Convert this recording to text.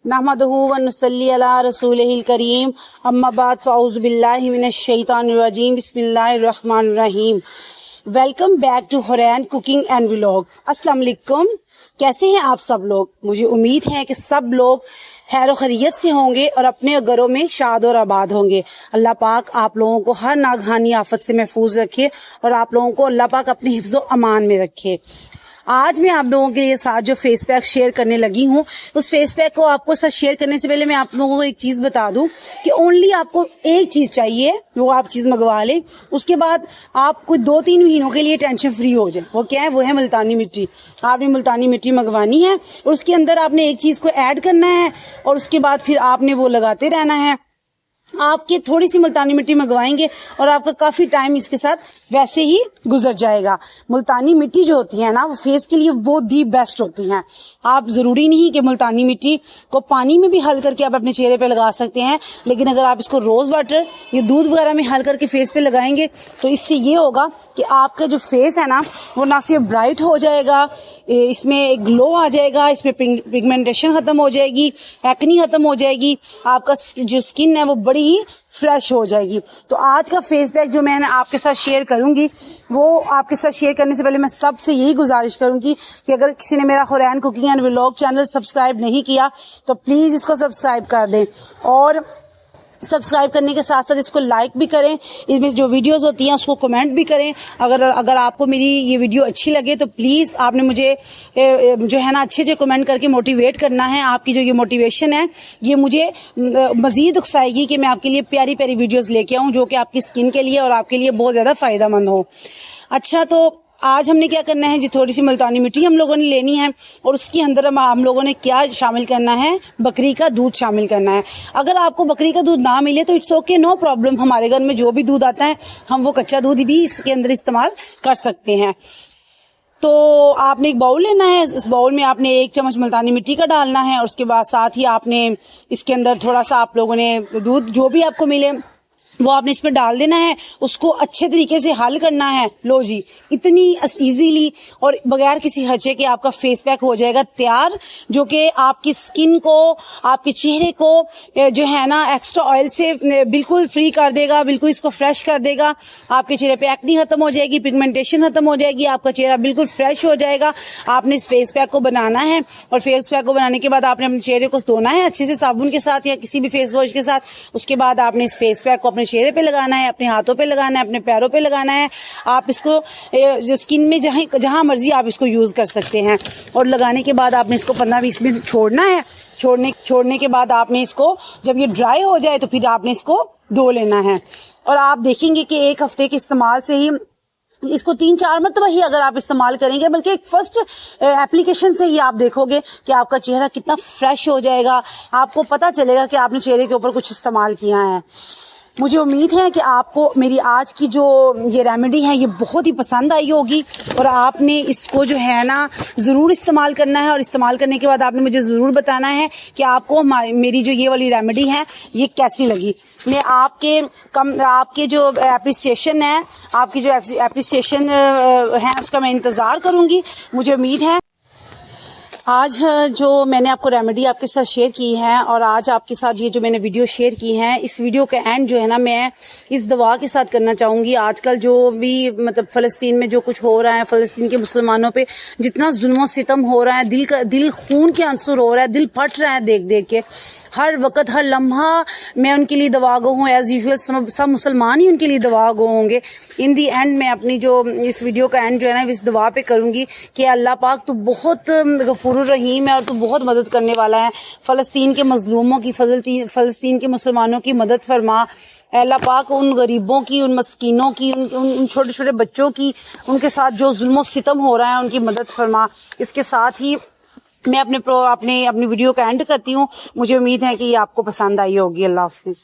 नहमदुहु व नुसल्ली अला रसूलिहिल करीम अम्मा बाद फ़अऊज़ु बिल्लाहि मिनश शैतानिर रजीम बिस्मिल्लाहिर रहमानिर रहीम। Welcome back to Hurain cooking and vlog. अस्सलाम वालेकुम, कैसे हैं आप सब लोग? मुझे उम्मीद है कि सब लोग खैर खैरियत से होंगे और अपने घरों में शाद और आबाद होंगे। अल्लाह पाक आप लोगों को हर नागहानी आफत से महफूज रखे और आप लोगों को अल्लाह पाक अपने हिफ्ज़ो अमान में रखे। आज मैं आप लोगों के साथ जो फेस पैक शेयर करने लगी हूँ, उस फेस पैक को आपको साथ शेयर करने से पहले मैं आप लोगों को एक चीज बता दूं कि ओनली आपको एक चीज चाहिए, वो आप चीज मंगवा लें। उसके बाद आप कुछ 2-3 महीनों के लिए टेंशन फ्री हो जाए। वो क्या है? वो है मुल्तानी मिट्टी। आपने मुल्तानी मिट्टी मंगवानी है और उसके अंदर आपने एक चीज को ऐड करना है और उसके बाद फिर आपने वो लगाते रहना है। आपके थोड़ी सी मुल्तानी मिट्टी मंगवाएंगे और आपका काफी टाइम इसके साथ वैसे ही गुजर जाएगा। मुल्तानी मिट्टी जो होती है ना, वो फेस के लिए वो दी बेस्ट होती हैं। आप जरूरी नहीं कि मुल्तानी मिट्टी को पानी में भी हल करके आप अपने चेहरे पे लगा सकते हैं, लेकिन अगर आप इसको रोज वाटर या दूध वगैरह में हल करके फेस पे लगाएंगे तो इससे ये होगा कि आपका जो फेस है ना, वो ना सिर्फ ब्राइट हो जाएगा, इसमें एक ग्लो आ जाएगा, इसमें पिगमेंटेशन खत्म हो जाएगी, एक्नी खत्म हो जाएगी, आपका जो स्किन है वो बड़ी ही फ्रेश हो जाएगी। तो आज का फेस पैक जो मैं आपके साथ शेयर करूंगी, वो आपके साथ शेयर करने से पहले मैं सबसे यही गुजारिश करूंगी कि अगर किसी ने मेरा Hurain cooking and vlog channel subscribe नहीं किया तो प्लीज इसको सब्सक्राइब कर दें और सब्सक्राइब करने के साथ साथ इसको लाइक भी करें। इसमें जो वीडियोस होती हैं उसको कमेंट भी करें। अगर आपको मेरी ये वीडियो अच्छी लगे तो प्लीज आपने मुझे जो है ना अच्छे कमेंट करके मोटिवेट करना है। आपकी जो ये मोटिवेशन है ये मुझे मजीद उकसाएगी कि मैं आपके लिए प्यारी प्यारी वीडियोस लेके आऊं जो कि आपकी स्किन के लिए और आपके लिए बहुत ज्यादा फायदेमंद हो। अच्छा, तो आज हमने क्या करना है जी, थोड़ी सी मुल्तानी मिट्टी हम लोगों ने लेनी है और उसके अंदर हम लोगों ने क्या शामिल करना है, बकरी का दूध शामिल करना है। अगर आपको बकरी का दूध ना मिले तो इट्स ओके, नो प्रॉब्लम। हमारे घर में जो भी दूध आता है हम वो कच्चा दूध भी इसके अंदर इस्तेमाल कर सकते हैं। तो आपने एक बाउल लेना है, इस बाउल में आपने 1 चम्मच मुल्तानी मिट्टी का डालना है और उसके बाद साथ ही आपने इसके अंदर थोड़ा सा आप लोगों ने दूध जो भी आपको मिले वो आपने इसमें डाल देना है। उसको अच्छे तरीके से हल करना है। लो जी, इतनी इजीली और बगैर किसी हचे के आपका फेस पैक हो जाएगा तैयार, जो कि आपकी स्किन को, आपके चेहरे को जो है ना एक्स्ट्रा ऑयल से बिल्कुल फ्री कर देगा, बिल्कुल इसको फ्रेश कर देगा। आपके चेहरे पे एक्नी खत्म हो जाएगी, पिगमेंटेशन खत्म हो जाएगी, आपका चेहरा बिल्कुल फ्रेश हो जाएगा। आपने इस फेस पैक को बनाना है और फेस पैक को बनाने के बाद आपने अपने चेहरे को धोना है अच्छे से साबुन के साथ या किसी भी फेस वॉश के साथ। उसके बाद आपने इस फेस पैक को अपने चेहरे पे लगाना है, अपने हाथों पे लगाना है, अपने पैरों पे लगाना है। आप इसको जो स्किन में जहां मर्जी आप इसको यूज कर सकते हैं और लगाने के बाद आपने इसको 15-20 मिनट छोड़ना है। छोड़ने के बाद आपने इसको जब ये ड्राई हो जाए तो फिर आपने इसको धो लेना है और आप देखेंगे कि 1 हफ्ते के इस्तेमाल से ही इसको 3-4 मरतबा ही अगर आप इस्तेमाल करेंगे, बल्कि एक फर्स्ट एप्लीकेशन से ही आप देखोगे कि आपका चेहरा कितना फ्रेश हो जाएगा। आपको पता चलेगा कि आपने चेहरे के ऊपर कुछ इस्तेमाल किया है। मुझे उम्मीद है कि आपको मेरी आज की जो ये रेमेडी है ये बहुत ही पसंद आई होगी और आपने इसको जो है ना ज़रूर इस्तेमाल करना है और इस्तेमाल करने के बाद आपने मुझे ज़रूर बताना है कि आपको मेरी जो ये वाली रेमेडी है ये कैसी लगी। मैं आपके जो एप्रिसिएशन है, आपकी जो एप्रिसिएशन है उसका मैं इंतज़ार करूँगी। मुझे उम्मीद है आज जो मैंने आपको रेमेडी आपके साथ शेयर की है और आज आपके साथ ये जो मैंने वीडियो शेयर की है, इस वीडियो का एंड जो है ना मैं इस दुआ के साथ करना चाहूँगी। आजकल जो भी मतलब फ़लस्तीन में जो कुछ हो रहा है, फ़लस्तीन के मुसलमानों पे जितना जुल्म और सितम हो रहा है, दिल खून के आंसू हो रहा है, दिल फट रहा है देख देख के। हर वक्त हर लम्हा मैं उनके लिए दवा गो हूँ। एज यूजुअल सब मुसलमान ही उनके लिए दवा गो होंगे। इन दी एंड मैं अपनी जो इस वीडियो का एंड जो है ना इस दुआ पे करूँगी कि अल्लाह पाक तो बहुत गफूर रहीम है और तू बहुत मदद करने वाला है। फ़लस्तीन के मजलूमों की, फ़लस्तीन के मुसलमानों की मदद फरमा। अल्लाह पाक उन गरीबों की, उन मस्कीनों की, उन छोटे छोटे बच्चों की, उनके साथ जो जुल्म सितम हो रहा है उनकी मदद फरमा। इसके साथ ही मैं अपनी वीडियो का एंड करती हूँ। मुझे उम्मीद है कि ये आपको पसंद आई होगी। अल्लाह हाफिज।